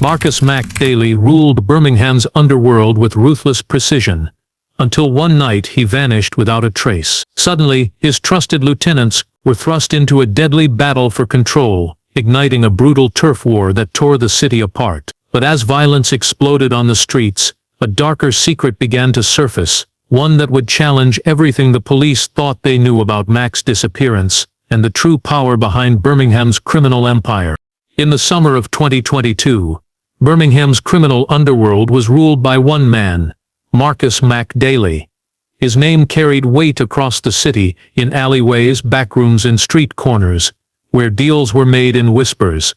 Marcus "Mack" Daly ruled Birmingham's underworld with ruthless precision, until one night he vanished without a trace. Suddenly, his trusted lieutenants were thrust into a deadly battle for control, igniting a brutal turf war that tore the city apart. But as violence exploded on the streets, a darker secret began to surface, one that would challenge everything the police thought they knew about Mack's disappearance and the true power behind Birmingham's criminal empire. In the summer of 2022, Birmingham's criminal underworld was ruled by one man, Marcus "Mack" Daly. His name carried weight across the city, in alleyways, backrooms and street corners, where deals were made in whispers.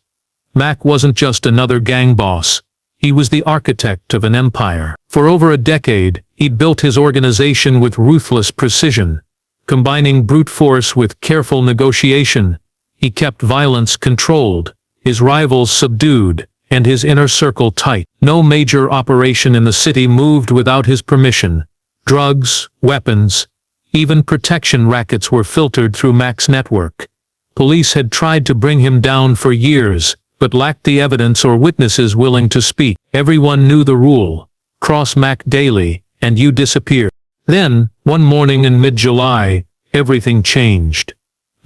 Mack wasn't just another gang boss. He was the architect of an empire. For over a decade, he'd built his organization with ruthless precision. Combining brute force with careful negotiation, he kept violence controlled, his rivals subdued, and his inner circle tight. No major operation in the city moved without his permission. Drugs, weapons, even protection rackets were filtered through Mack's network. Police had tried to bring him down for years, but lacked the evidence or witnesses willing to speak. Everyone knew the rule: cross Mack Daly, and you disappear. Then, one morning in mid-July, everything changed.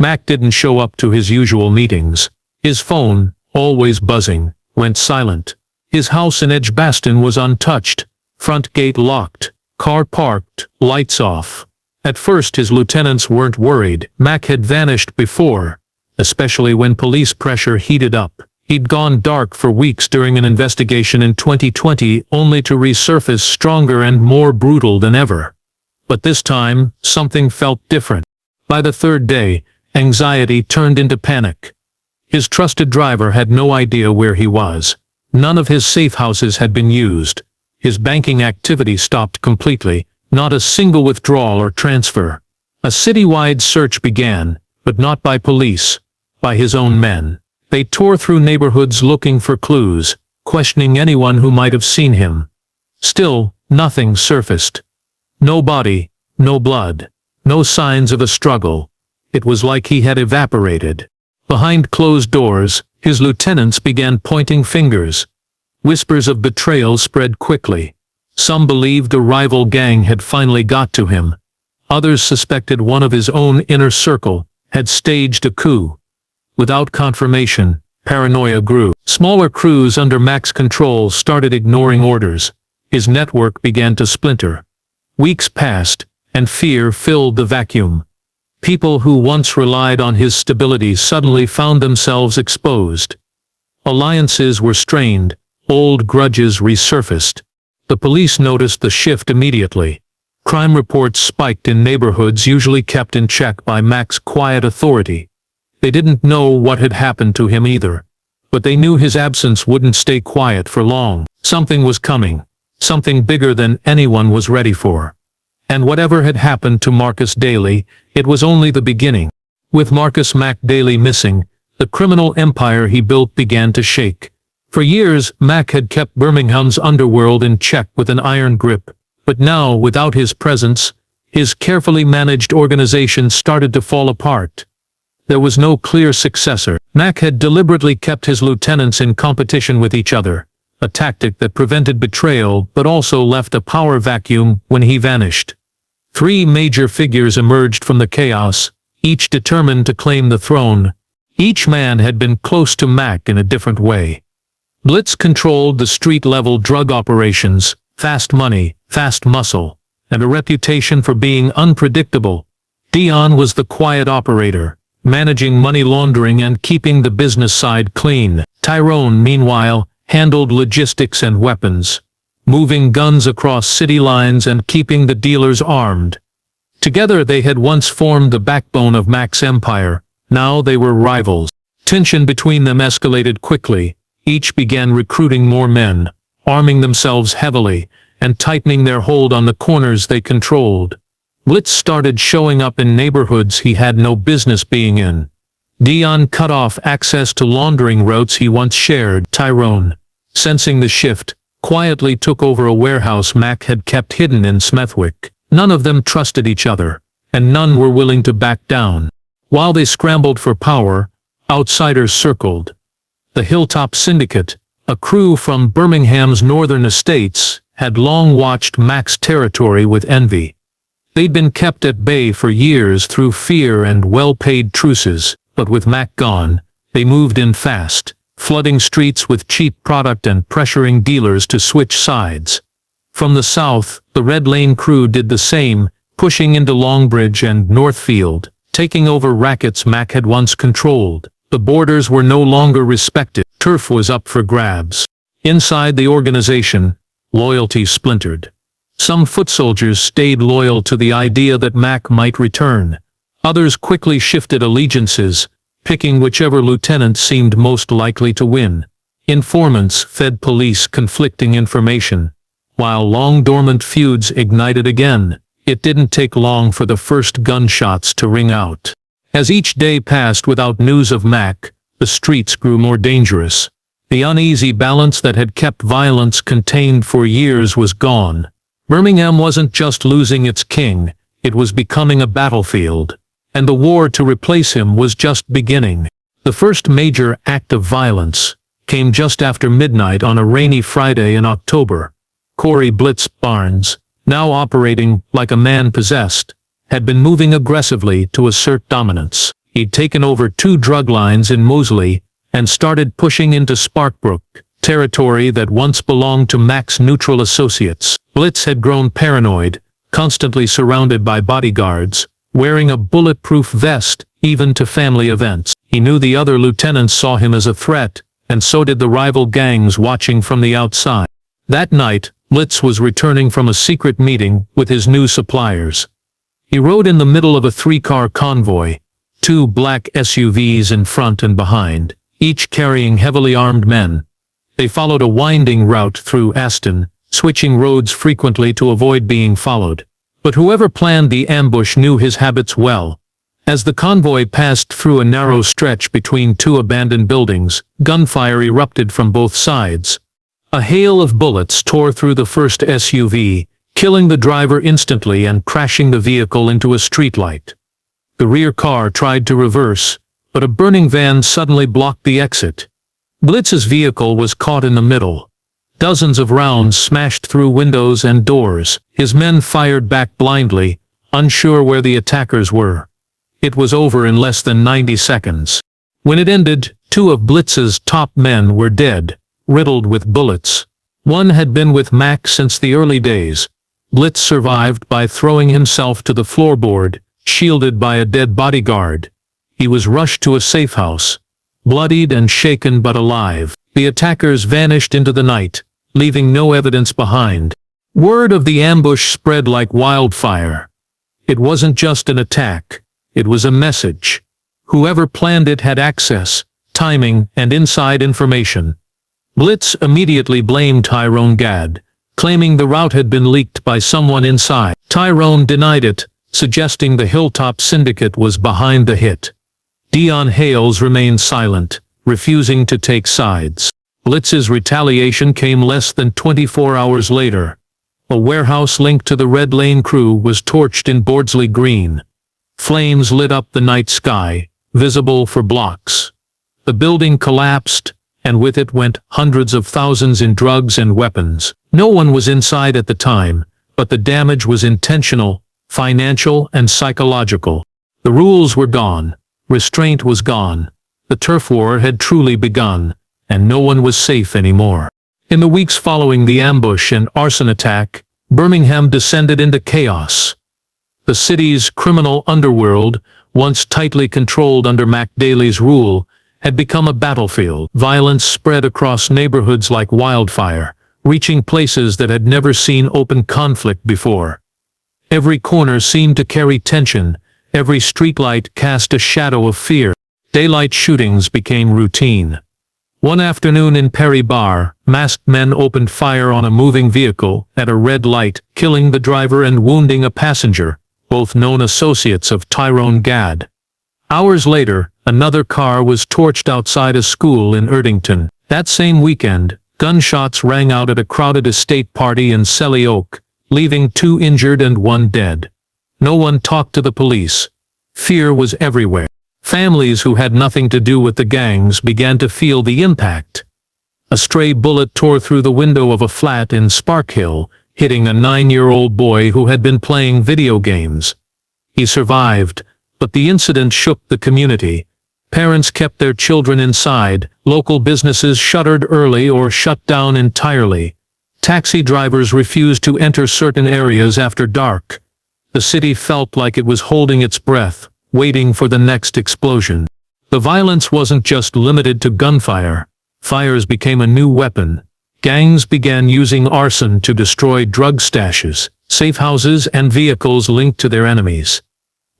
Mack didn't show up to his usual meetings. His phone, always buzzing, went silent. His house in Edgbaston was untouched, front gate locked, car parked, lights off. At first his lieutenants weren't worried. Mack had vanished before, especially when police pressure heated up. He'd gone dark for weeks during an investigation in 2020, only to resurface stronger and more brutal than ever. But this time, something felt different. By the third day, anxiety turned into panic. His trusted driver had no idea where he was. None of his safe houses had been used. His banking activity stopped completely, not a single withdrawal or transfer. A citywide search began, but not by police, by his own men. They tore through neighborhoods looking for clues, questioning anyone who might have seen him. Still, nothing surfaced. No body, no blood, no signs of a struggle. It was like he had evaporated. Behind closed doors, his lieutenants began pointing fingers. Whispers of betrayal spread quickly. Some believed a rival gang had finally got to him. Others suspected one of his own inner circle had staged a coup. Without confirmation, paranoia grew. Smaller crews under Mack's control started ignoring orders. His network began to splinter. Weeks passed, and fear filled the vacuum. People who once relied on his stability suddenly found themselves exposed. Alliances were strained, old grudges resurfaced. The police noticed the shift immediately. Crime reports spiked in neighborhoods usually kept in check by Mack's quiet authority. They didn't know what had happened to him either, but they knew his absence wouldn't stay quiet for long. Something was coming, something bigger than anyone was ready for. And whatever had happened to Marcus Daly, it was only the beginning. With Marcus "Mack" Daly missing, the criminal empire he built began to shake. For years, Mack had kept Birmingham's underworld in check with an iron grip, but now, without his presence, his carefully managed organization started to fall apart. There was no clear successor. Mack had deliberately kept his lieutenants in competition with each other, a tactic that prevented betrayal but also left a power vacuum when he vanished. Three major figures emerged from the chaos, each determined to claim the throne. Each man had been close to Mack in a different way. Blitz controlled the street-level drug operations, fast money, fast muscle, and a reputation for being unpredictable. Dion was the quiet operator, managing money laundering and keeping the business side clean. Tyrone, meanwhile, handled logistics and weapons, moving guns across city lines and keeping the dealers armed. Together they had once formed the backbone of Mack's empire. Now they were rivals. Tension between them escalated quickly. Each began recruiting more men, arming themselves heavily, and tightening their hold on the corners they controlled. Blitz started showing up in neighborhoods he had no business being in. Dion cut off access to laundering routes he once shared. Tyrone, sensing the shift, quietly took over a warehouse Mack had kept hidden in Smethwick. None of them trusted each other, and none were willing to back down. While they scrambled for power, outsiders circled. The Hilltop Syndicate, A crew from Birmingham's northern estates had long watched Mack's territory with envy. They'd been kept at bay for years through fear and well-paid truces, but with Mack gone, they moved in fast, flooding streets with cheap product and pressuring dealers to switch sides. From the south, the Red Lane crew did the same, pushing into Longbridge and Northfield, taking over rackets Mack had once controlled. The borders were no longer respected. Turf was up for grabs. Inside the organization, loyalty splintered. Some foot soldiers stayed loyal to the idea that Mack might return. Others quickly shifted allegiances, picking whichever lieutenant seemed most likely to win. Informants fed police conflicting information, while long-dormant feuds ignited again. It didn't take long for the first gunshots to ring out. As each day passed without news of Mack, the streets grew more dangerous. The uneasy balance that had kept violence contained for years was gone. Birmingham wasn't just losing its king, it was becoming a battlefield. And the war to replace him was just beginning. The first major act of violence came just after midnight on a rainy Friday in October. Corey Blitz Barnes, now operating like a man possessed, had been moving aggressively to assert dominance. He'd taken over 2 drug lines in Moseley and started pushing into Sparkbrook, territory that once belonged to Mack's neutral associates. Blitz had grown paranoid, constantly surrounded by bodyguards, wearing a bulletproof vest even to family events. He knew the other lieutenants saw him as a threat, and so did the rival gangs watching from the outside. That night, Blitz was returning from a secret meeting with his new suppliers. He rode in the middle of a 3-car convoy, 2 black SUVs in front and behind, each carrying heavily armed men. They followed a winding route through Aston, switching roads frequently to avoid being followed. But whoever planned the ambush knew his habits well. As the convoy passed through a narrow stretch between 2 abandoned buildings, gunfire erupted from both sides. A hail of bullets tore through the first SUV, killing the driver instantly and crashing the vehicle into a streetlight. The rear car tried to reverse, but a burning van suddenly blocked the exit. Blitz's vehicle was caught in the middle. Dozens of rounds smashed through windows and doors. His men fired back blindly, unsure where the attackers were. It was over in less than 90 seconds. When it ended, 2 of Blitz's top men were dead, riddled with bullets. One had been with Mack since the early days. Blitz survived by throwing himself to the floorboard, shielded by a dead bodyguard. He was rushed to a safe house, bloodied and shaken but alive. The attackers vanished into the night, leaving no evidence behind. Word of the ambush spread like wildfire. It wasn't just an attack, it was a message. Whoever planned it had access, timing, and inside information. Blitz immediately blamed Tyrone Gadd, claiming the route had been leaked by someone inside. Tyrone denied it, suggesting the Hilltop Syndicate was behind the hit. Dion Hales remained silent, refusing to take sides. Blitz's retaliation came less than 24 hours later. A warehouse linked to the Red Lane crew was torched in Bordsley Green. Flames lit up the night sky, visible for blocks. The building collapsed, and with it went hundreds of thousands in drugs and weapons. No one was inside at the time, but the damage was intentional, financial and psychological. The rules were gone. Restraint was gone. The turf war had truly begun, and no one was safe anymore. In the weeks following the ambush and arson attack, Birmingham descended into chaos. The city's criminal underworld, once tightly controlled under Mack Daly's rule, had become a battlefield. Violence spread across neighborhoods like wildfire, reaching places that had never seen open conflict before. Every corner seemed to carry tension, every streetlight cast a shadow of fear. Daylight shootings became routine. One afternoon in Perry Bar, masked men opened fire on a moving vehicle at a red light, killing the driver and wounding a passenger, both known associates of Tyrone Gadd. Hours later, another car was torched outside a school in Erdington. That same weekend, gunshots rang out at a crowded estate party in Selly Oak, leaving 2 injured and 1 dead. No one talked to the police. Fear was everywhere. Families who had nothing to do with the gangs began to feel the impact. A stray bullet tore through the window of a flat in Sparkhill, hitting a 9-year-old boy who had been playing video games. He survived, but the incident shook the community. Parents kept their children inside, local businesses shuttered early or shut down entirely. Taxi drivers refused to enter certain areas after dark. The city felt like it was holding its breath, waiting for the next explosion. The violence wasn't just limited to gunfire. Fires became a new weapon. Gangs began using arson to destroy drug stashes, safe houses, and vehicles linked to their enemies.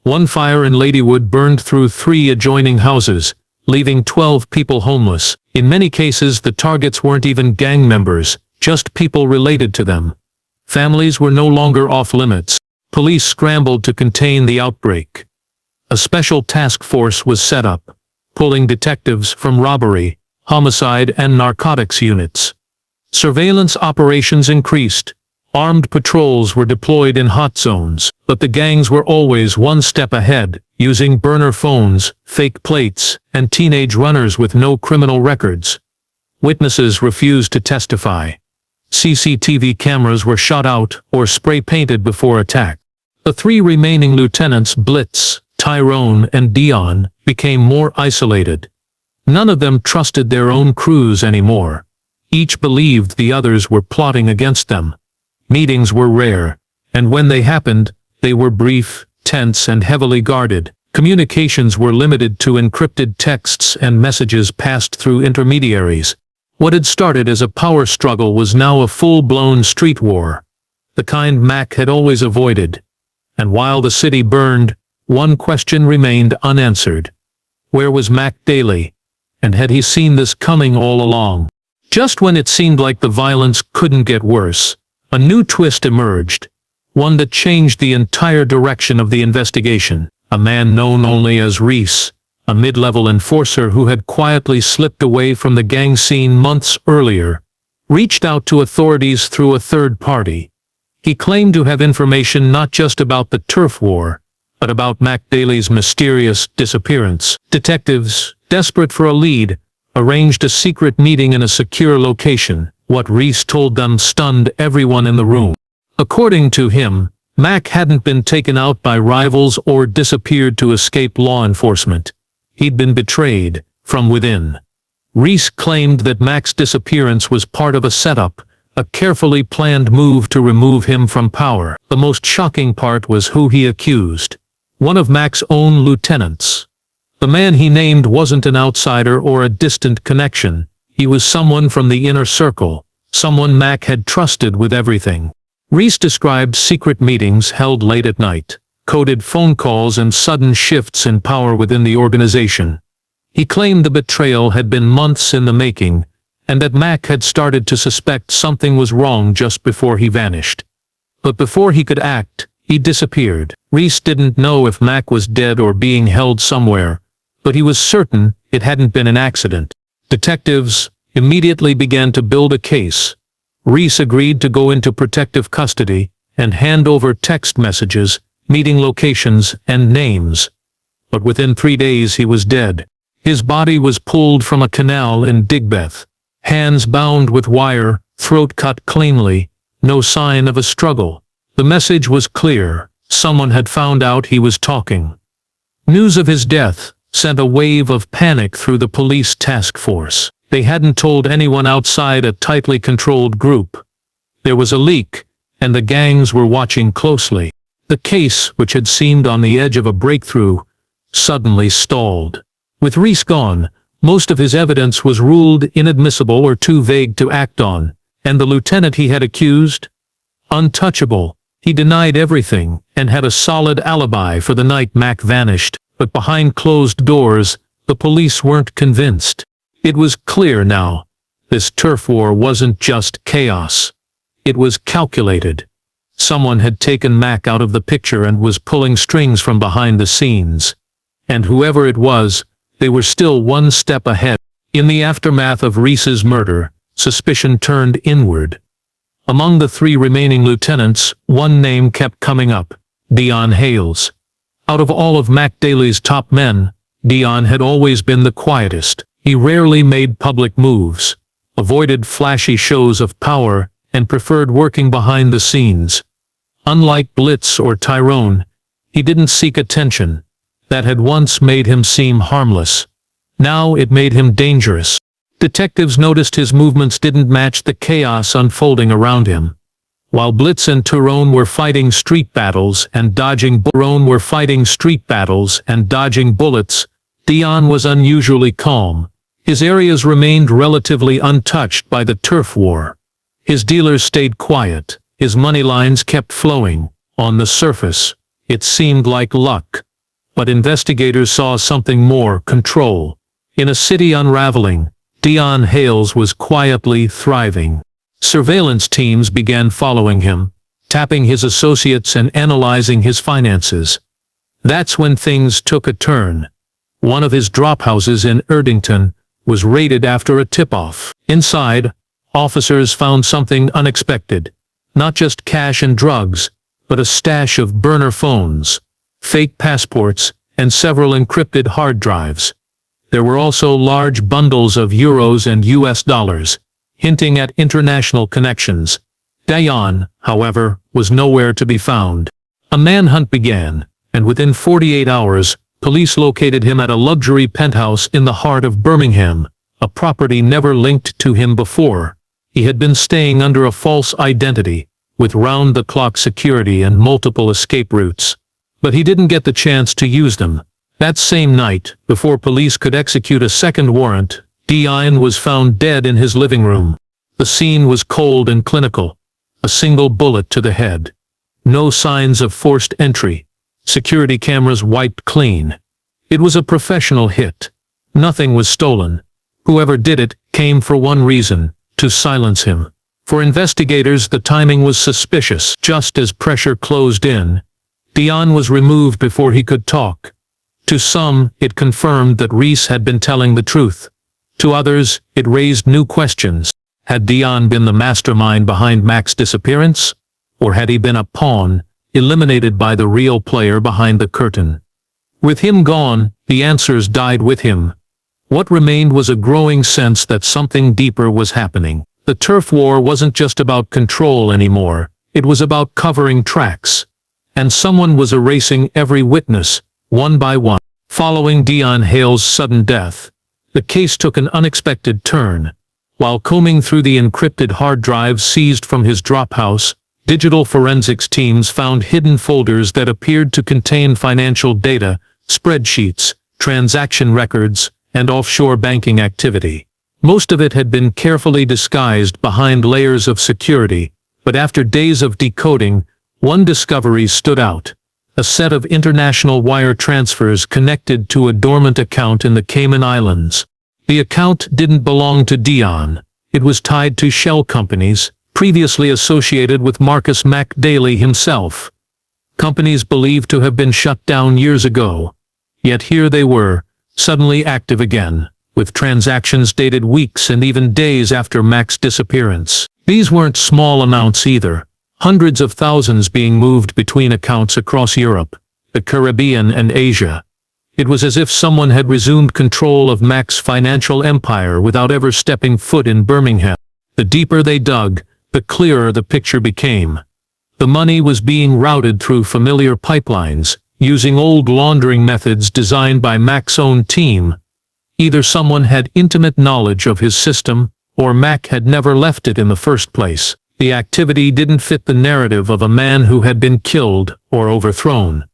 One fire in Ladywood burned through 3 adjoining houses, leaving 12 people homeless. In many cases, the targets weren't even gang members, just people related to them. Families were no longer off limits. Police scrambled to contain the outbreak. A special task force was set up, pulling detectives from robbery, homicide, and narcotics units. Surveillance operations increased. Armed patrols were deployed in hot zones, but the gangs were always one step ahead, using burner phones, fake plates, and teenage runners with no criminal records. Witnesses refused to testify. CCTV cameras were shot out or spray-painted before attack. The 3 remaining lieutenants, Blitz, Tyrone, and Dion, became more isolated. None of them trusted their own crews anymore. Each believed the others were plotting against them. Meetings were rare, and when they happened, they were brief, tense, and heavily guarded. Communications were limited to encrypted texts and messages passed through intermediaries. What had started as a power struggle was now a full-blown street war, the kind Mack had always avoided. And while the city burned, one question remained unanswered. Where was Mack Daly? And had he seen this coming all along? Just when it seemed like the violence couldn't get worse, a new twist emerged, one that changed the entire direction of the investigation. A man known only as Reese, a mid-level enforcer who had quietly slipped away from the gang scene months earlier, reached out to authorities through a third party. He claimed to have information not just about the turf war, but about Mack Daly's mysterious disappearance. Detectives, desperate for a lead, arranged a secret meeting in a secure location. What Reese told them stunned everyone in the room. According to him, Mack hadn't been taken out by rivals or disappeared to escape law enforcement. He'd been betrayed from within. Reese claimed that Mack's disappearance was part of a setup, a carefully planned move to remove him from power. The most shocking part was who he accused. One of Mack's own lieutenants. The man he named wasn't an outsider or a distant connection. He was someone from the inner circle, someone Mack had trusted with everything. Reese described secret meetings held late at night, coded phone calls, and sudden shifts in power within the organization. He claimed the betrayal had been months in the making, and that Mack had started to suspect something was wrong just before he vanished. But before he could act, he disappeared. Reese didn't know if Mack was dead or being held somewhere, but he was certain it hadn't been an accident. Detectives immediately began to build a case. Reese agreed to go into protective custody and hand over text messages, meeting locations, and names. But within 3 days he was dead. His body was pulled from a canal in Digbeth, hands bound with wire, throat cut cleanly, no sign of a struggle. The message was clear: someone had found out he was talking. News of his death sent a wave of panic through the police task force. They hadn't told anyone outside a tightly controlled group. There was a leak, and the gangs were watching closely. The case, which had seemed on the edge of a breakthrough, suddenly stalled. With Reese gone, most of his evidence was ruled inadmissible or too vague to act on, and the lieutenant he had accused? Untouchable. He denied everything, and had a solid alibi for the night Mack vanished. But behind closed doors, the police weren't convinced. It was clear now. This turf war wasn't just chaos. It was calculated. Someone had taken Mack out of the picture and was pulling strings from behind the scenes. And whoever it was, they were still one step ahead. In the aftermath of Reese's murder, suspicion turned inward. Among the 3 remaining lieutenants, one name kept coming up: Dion Hales. Out of all of Mack Daly's top men, Dion had always been the quietest. He rarely made public moves, avoided flashy shows of power, and preferred working behind the scenes. Unlike Blitz or Tyrone, he didn't seek attention. That had once made him seem harmless. Now it made him dangerous. Detectives noticed his movements didn't match the chaos unfolding around him. While Blitz and Tyrone were fighting street battles and dodging bullets, Dion was unusually calm. His areas remained relatively untouched by the turf war. His dealers stayed quiet. His money lines kept flowing. On the surface, it seemed like luck. But investigators saw something more: control. In a city unraveling, Dion Hales was quietly thriving. Surveillance teams began following him, tapping his associates and analyzing his finances. That's when things took a turn. One of his drop houses in Erdington was raided after a tip-off. Inside, officers found something unexpected. Not just cash and drugs, but a stash of burner phones, fake passports, and several encrypted hard drives. There were also large bundles of euros and US dollars, hinting at international connections. Dion, however, was nowhere to be found. A manhunt began, and within 48 hours, police located him at a luxury penthouse in the heart of Birmingham, a property never linked to him before. He had been staying under a false identity, with round-the-clock security and multiple escape routes. But he didn't get the chance to use them. That same night, before police could execute a second warrant, Dion was found dead in his living room. The scene was cold and clinical. A single bullet to the head. No signs of forced entry. Security cameras wiped clean. It was a professional hit. Nothing was stolen. Whoever did it came for one reason: to silence him. For investigators, the timing was suspicious. Just as pressure closed in, Dion was removed before he could talk. To some, it confirmed that Reese had been telling the truth. To others, it raised new questions. Had Dion been the mastermind behind Mack's disappearance? Or had he been a pawn, eliminated by the real player behind the curtain? With him gone, the answers died with him. What remained was a growing sense that something deeper was happening. The turf war wasn't just about control anymore. It was about covering tracks. And someone was erasing every witness, one by one. Following Dion Hale's sudden death, the case took an unexpected turn. While combing through the encrypted hard drives seized from his drop house, digital forensics teams found hidden folders that appeared to contain financial data, spreadsheets, transaction records, and offshore banking activity. Most of it had been carefully disguised behind layers of security, but after days of decoding, one discovery stood out: a set of international wire transfers connected to a dormant account in the Cayman Islands. The account didn't belong to Dion. It was tied to shell companies, previously associated with Marcus Mack Daly himself. Companies believed to have been shut down years ago. Yet here they were, suddenly active again, with transactions dated weeks and even days after Mack's disappearance. These weren't small amounts either. Hundreds of thousands being moved between accounts across Europe, the Caribbean and Asia. It was as if someone had resumed control of Mack's financial empire without ever stepping foot in Birmingham. The deeper they dug, the clearer the picture became. The money was being routed through familiar pipelines, using old laundering methods designed by Mack's own team. Either someone had intimate knowledge of his system, or Mack had never left it in the first place. The activity didn't fit the narrative of a man who had been killed or overthrown.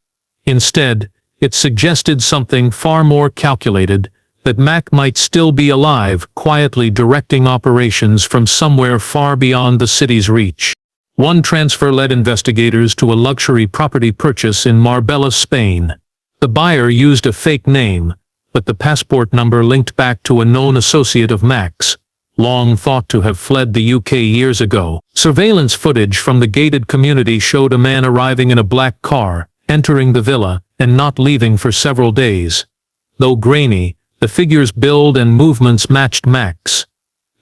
Instead, it suggested something far more calculated: that Mack might still be alive, quietly directing operations from somewhere far beyond the city's reach. One transfer led investigators to a luxury property purchase in Marbella, Spain. The buyer used a fake name, but the passport number linked back to a known associate of Mack's, long thought to have fled the UK years ago. Surveillance footage from the gated community showed a man arriving in a black car, entering the villa, and not leaving for several days. Though grainy, the figure's build and movements matched Mack's.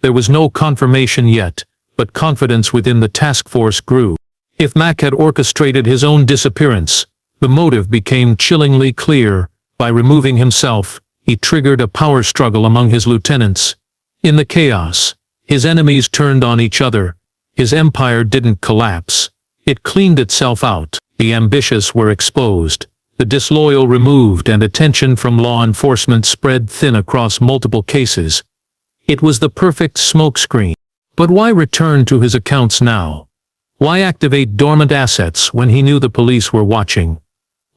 There was no confirmation yet, but confidence within the task force grew. If Mack had orchestrated his own disappearance, the motive became chillingly clear. By removing himself, he triggered a power struggle among his lieutenants. In the chaos, His enemies turned on each other. His empire didn't collapse. It cleaned itself out. The ambitious were exposed, the disloyal removed, and attention from law enforcement spread thin across multiple cases. It was the perfect smokescreen. But why return to his accounts now? Why activate dormant assets when he knew the police were watching?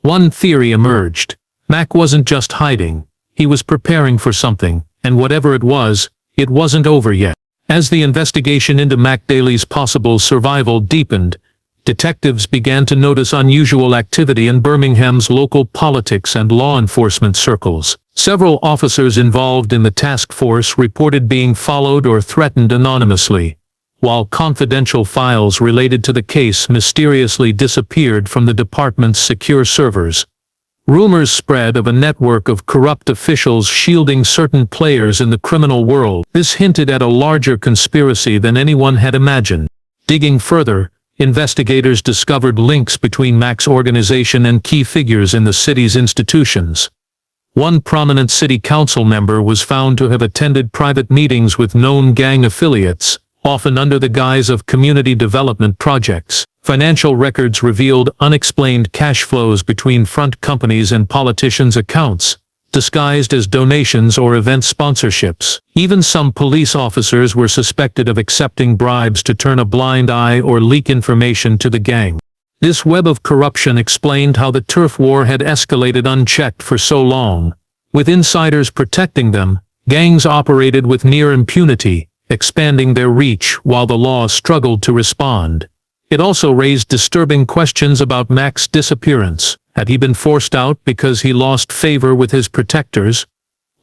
One theory emerged. Mack wasn't just hiding. He was preparing for something, and whatever it wasn't over yet. As the investigation into Mack Daly's possible survival deepened, detectives began to notice unusual activity in Birmingham's local politics and law enforcement circles. Several officers involved in the task force reported being followed or threatened anonymously, while confidential files related to the case mysteriously disappeared from the department's secure servers. Rumors spread of a network of corrupt officials shielding certain players in the criminal world. This hinted at a larger conspiracy than anyone had imagined. Digging further, investigators discovered links between Mack's organization and key figures in the city's institutions. One prominent city council member was found to have attended private meetings with known gang affiliates, often under the guise of community development projects. Financial records revealed unexplained cash flows between front companies and politicians' accounts, disguised as donations or event sponsorships. Even some police officers were suspected of accepting bribes to turn a blind eye or leak information to the gang. This web of corruption explained how the turf war had escalated unchecked for so long. With insiders protecting them, gangs operated with near impunity, expanding their reach while the law struggled to respond. It also raised disturbing questions about Mack's disappearance. Had he been forced out because he lost favor with his protectors?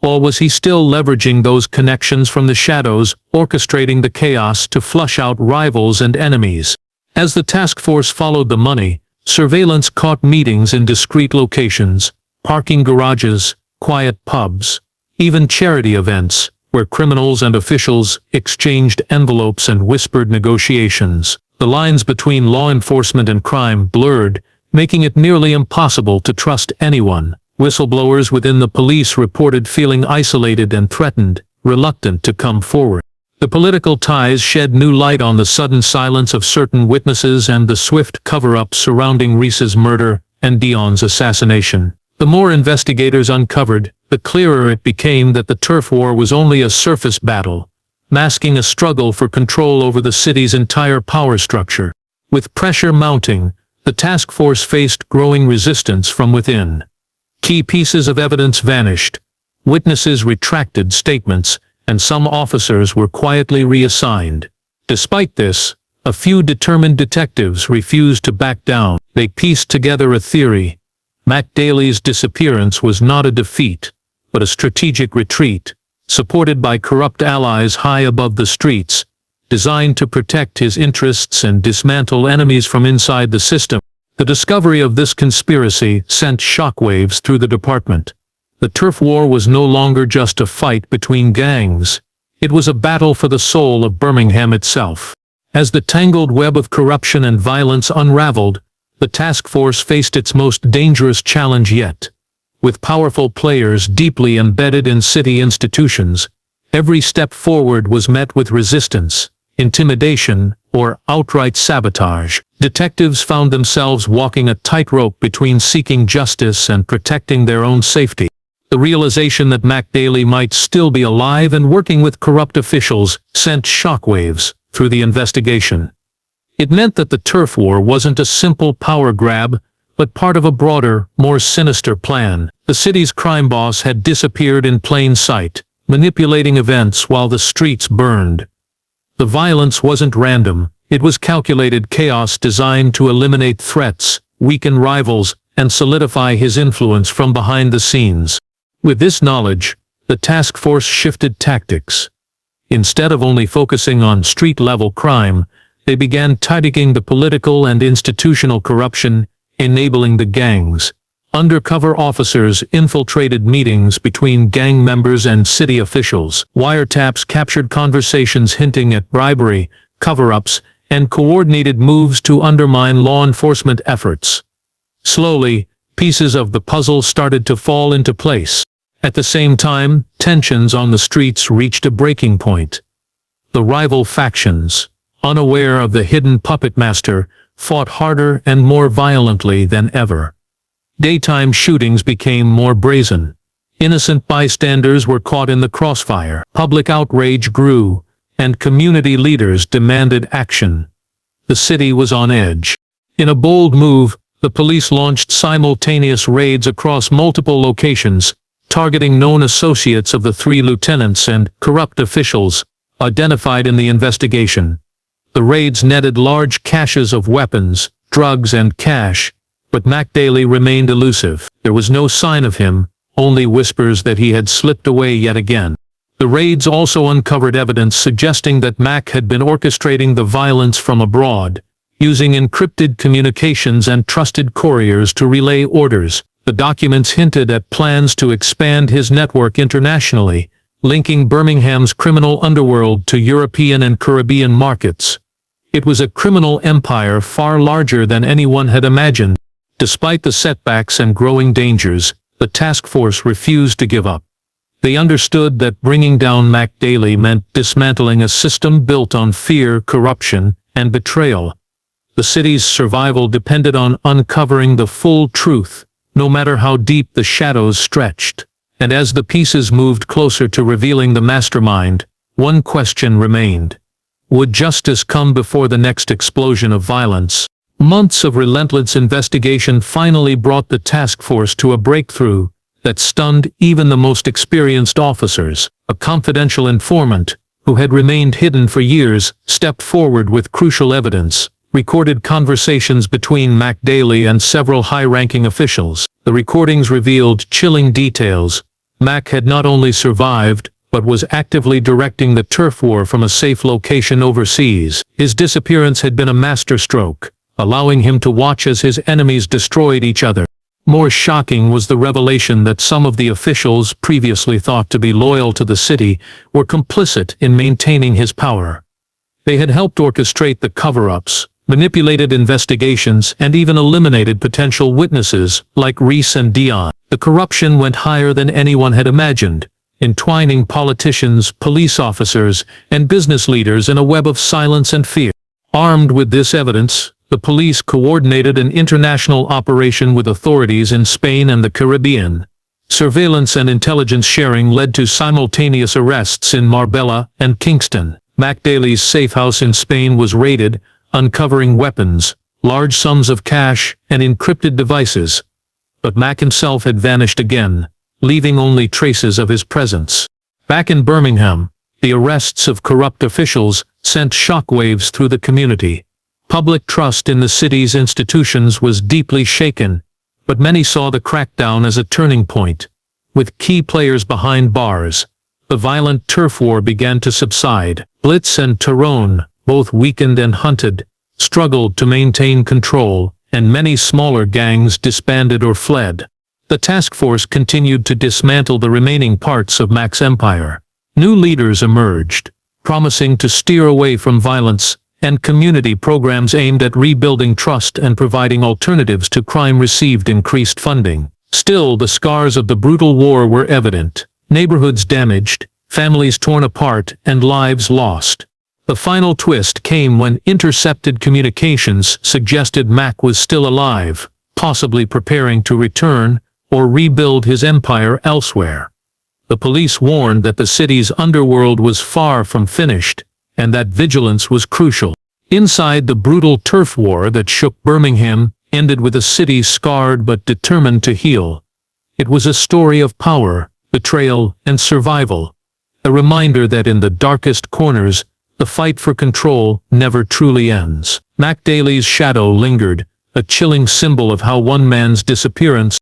Or was he still leveraging those connections from the shadows, orchestrating the chaos to flush out rivals and enemies? As the task force followed the money, surveillance caught meetings in discreet locations, parking garages, quiet pubs, even charity events, where criminals and officials exchanged envelopes and whispered negotiations. The lines between law enforcement and crime blurred, making it nearly impossible to trust anyone. Whistleblowers within the police reported feeling isolated and threatened, reluctant to come forward. The political ties shed new light on the sudden silence of certain witnesses and the swift cover-up surrounding Reese's murder and Dion's assassination. The more investigators uncovered, the clearer it became that the turf war was only a surface battle, masking a struggle for control over the city's entire power structure. With pressure mounting, the task force faced growing resistance from within. Key pieces of evidence vanished, witnesses retracted statements, and some officers were quietly reassigned. Despite this, a few determined detectives refused to back down. They pieced together a theory. Mack Daly's disappearance was not a defeat, but a strategic retreat, supported by corrupt allies high above the streets, designed to protect his interests and dismantle enemies from inside the system. The discovery of this conspiracy sent shockwaves through the department. The turf war was no longer just a fight between gangs. It was a battle for the soul of Birmingham itself. As the tangled web of corruption and violence unraveled, the task force faced its most dangerous challenge yet. With powerful players deeply embedded in city institutions, every step forward was met with resistance, intimidation, or outright sabotage. Detectives found themselves walking a tightrope between seeking justice and protecting their own safety. The realization that Mack Daly might still be alive and working with corrupt officials sent shockwaves through the investigation. It meant that the turf war wasn't a simple power grab, but part of a broader, more sinister plan. The city's crime boss had disappeared in plain sight, manipulating events while the streets burned. The violence wasn't random, it was calculated chaos designed to eliminate threats, weaken rivals, and solidify his influence from behind the scenes. With this knowledge, the task force shifted tactics. Instead of only focusing on street-level crime, they began targeting the political and institutional corruption enabling the gangs. Undercover officers infiltrated meetings between gang members and city officials. Wiretaps captured conversations hinting at bribery, cover-ups, and coordinated moves to undermine law enforcement efforts. Slowly, pieces of the puzzle started to fall into place. At the same time, tensions on the streets reached a breaking point. The rival factions, unaware of the hidden puppet master, fought harder and more violently than ever. Daytime shootings became more brazen. Innocent bystanders were caught in the crossfire. Public outrage grew, and community leaders demanded action. The city was on edge. In a bold move, the police launched simultaneous raids across multiple locations, targeting known associates of the three lieutenants and corrupt officials identified in the investigation. The raids netted large caches of weapons, drugs and cash, but Mack Daly remained elusive. There was no sign of him, only whispers that he had slipped away yet again. The raids also uncovered evidence suggesting that Mack had been orchestrating the violence from abroad, using encrypted communications and trusted couriers to relay orders. The documents hinted at plans to expand his network internationally, linking Birmingham's criminal underworld to European and Caribbean markets. It was a criminal empire far larger than anyone had imagined. Despite the setbacks and growing dangers, the task force refused to give up. They understood that bringing down Mack Daly meant dismantling a system built on fear, corruption, and betrayal. The city's survival depended on uncovering the full truth, no matter how deep the shadows stretched. And as the pieces moved closer to revealing the mastermind, one question remained. Would justice come before the next explosion of violence? Months of relentless investigation finally brought the task force to a breakthrough that stunned even the most experienced officers. A confidential informant, who had remained hidden for years, stepped forward with crucial evidence. Recorded conversations between Mack Daly and several high-ranking officials. The recordings revealed chilling details. Mack had not only survived, but was actively directing the turf war from a safe location overseas. His disappearance had been a masterstroke, allowing him to watch as his enemies destroyed each other. More shocking was the revelation that some of the officials previously thought to be loyal to the city were complicit in maintaining his power. They had helped orchestrate the cover-ups, manipulated investigations, and even eliminated potential witnesses like Reese and Dion. The corruption went higher than anyone had imagined, entwining politicians, police officers, and business leaders in a web of silence and fear. Armed with this evidence, the police coordinated an international operation with authorities in Spain and the Caribbean. Surveillance and intelligence sharing led to simultaneous arrests in Marbella and Kingston. Mack Daly's safe house in Spain was raided, uncovering weapons, large sums of cash, and encrypted devices. But Mack himself had vanished again, leaving only traces of his presence. Back in Birmingham, the arrests of corrupt officials sent shockwaves through the community. Public trust in the city's institutions was deeply shaken, but many saw the crackdown as a turning point. With key players behind bars, the violent turf war began to subside. Blitz and Tyrone, both weakened and hunted, struggled to maintain control, and many smaller gangs disbanded or fled. The task force continued to dismantle the remaining parts of Mack's empire. New leaders emerged, promising to steer away from violence, and community programs aimed at rebuilding trust and providing alternatives to crime received increased funding. Still, the scars of the brutal war were evident. Neighborhoods damaged, families torn apart, and lives lost. The final twist came when intercepted communications suggested Mack was still alive, possibly preparing to return or rebuild his empire elsewhere. The police warned that the city's underworld was far from finished, and that vigilance was crucial. Inside, the brutal turf war that shook Birmingham ended with a city scarred but determined to heal. It was a story of power, betrayal, and survival. A reminder that in the darkest corners, the fight for control never truly ends. Mack Daly's shadow lingered, a chilling symbol of how one man's disappearance